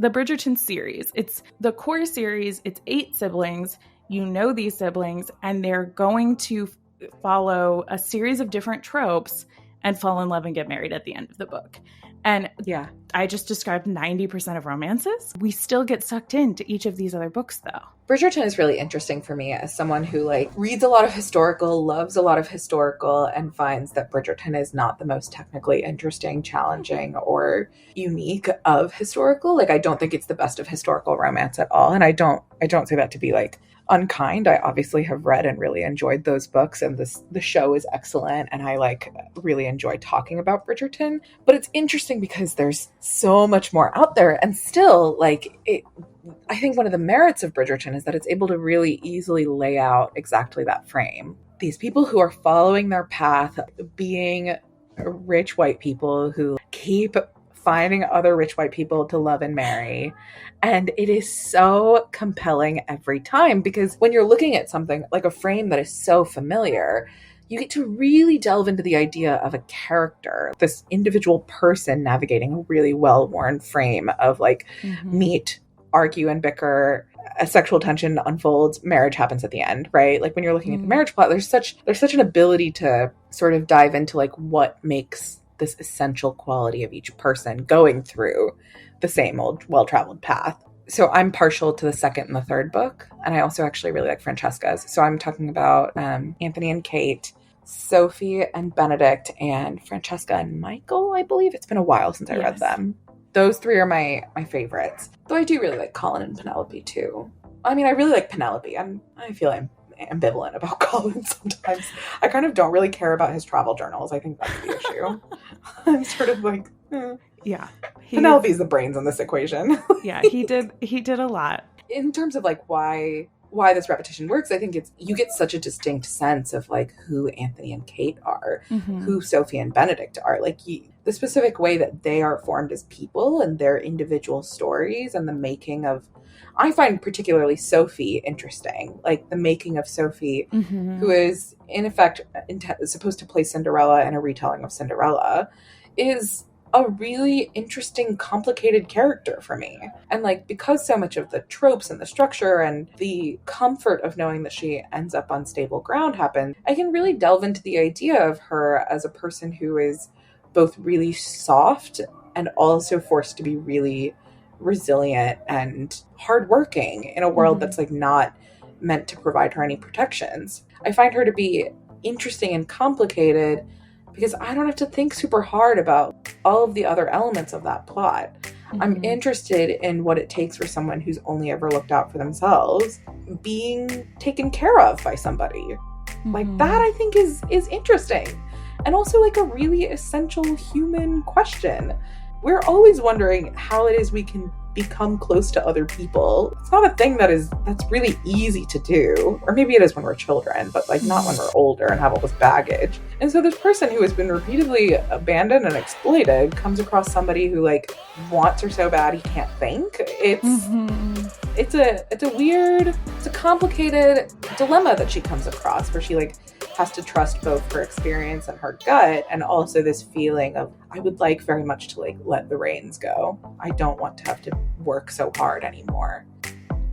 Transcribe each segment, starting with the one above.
the Bridgerton series. It's the core series. It's 8 siblings. You know these siblings, and they're going to follow a series of different tropes and fall in love and get married at the end of the book. And yeah, I just described 90% of romances. We still get sucked into each of these other books, though. Bridgerton is really interesting for me as someone who like reads a lot of historical, loves a lot of historical, and finds that Bridgerton is not the most technically interesting, challenging, or unique of historical. Like, I don't think it's the best of historical romance at all. And I don't say that to be like unkind. I obviously have read and really enjoyed those books, and the show is excellent, and I like really enjoy talking about Bridgerton. But it's interesting because there's so much more out there, and still like it. I think one of the merits of Bridgerton is that it's able to really easily lay out exactly that frame. These people who are following their path, being rich white people who keep finding other rich white people to love and marry. And it is so compelling every time, because when you're looking at something like a frame that is so familiar, you get to really delve into the idea of a character, this individual person navigating a really well-worn frame of like meet, argue and bicker, a sexual tension unfolds, marriage happens at the end, right? Like when you're looking at the marriage plot, there's such an ability to sort of dive into like what makes this essential quality of each person going through the same old well-traveled path. So I'm partial to the second and the third book, and I also actually really like Francesca's. So I'm talking about Anthony and Kate, Sophie and Benedict, and Francesca and Michael, I believe. It's been a while since I read them. Those 3 are my favorites. Though I do really like Colin and Penelope too. I mean, I really like Penelope. I feel I'm ambivalent about Colin sometimes. I kind of don't really care about his travel journals. I think that's the issue. I'm sort of like, yeah. Penelope's the brains in this equation. Yeah, he did a lot. In terms of like why this repetition works, I think you get such a distinct sense of like who Anthony and Kate are, who Sophie and Benedict are. Like the specific way that they are formed as people and their individual stories, and the making of, I find particularly Sophie interesting. Like the making of Sophie, who is in effect supposed to play Cinderella in a retelling of Cinderella, is a really interesting, complicated character for me. And like, because so much of the tropes and the structure and the comfort of knowing that she ends up on stable ground happen, I can really delve into the idea of her as a person who is both really soft and also forced to be really resilient and hardworking in a world that's like not meant to provide her any protections. I find her to be interesting and complicated because I don't have to think super hard about all of the other elements of that plot. I'm interested in what it takes for someone who's only ever looked out for themselves being taken care of by somebody. Like that, I think is interesting. And also like a really essential human question. We're always wondering how it is we can become close to other people. It's not a thing that's really easy to do. Or maybe it is when we're children, but like not when we're older and have all this baggage. And so this person who has been repeatedly abandoned and exploited comes across somebody who like wants her so bad he can't think. It's a complicated dilemma that she comes across, where she like has to trust both her experience and her gut, and also this feeling of, I would like very much to like let the reins go. I don't want to have to work so hard anymore.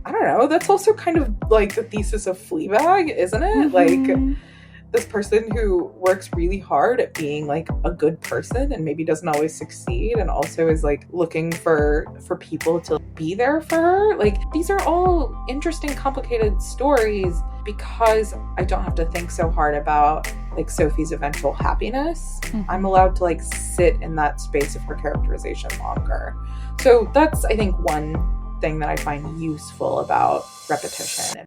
I don't know. That's also kind of like the thesis of Fleabag, isn't it? Like this person who works really hard at being like a good person and maybe doesn't always succeed, and also is like looking for people to be there for her. Like these are all interesting, complicated stories because I don't have to think so hard about like Sophie's eventual happiness. I'm allowed to like sit in that space of her characterization longer. So that's, I think, one thing that I find useful about repetition.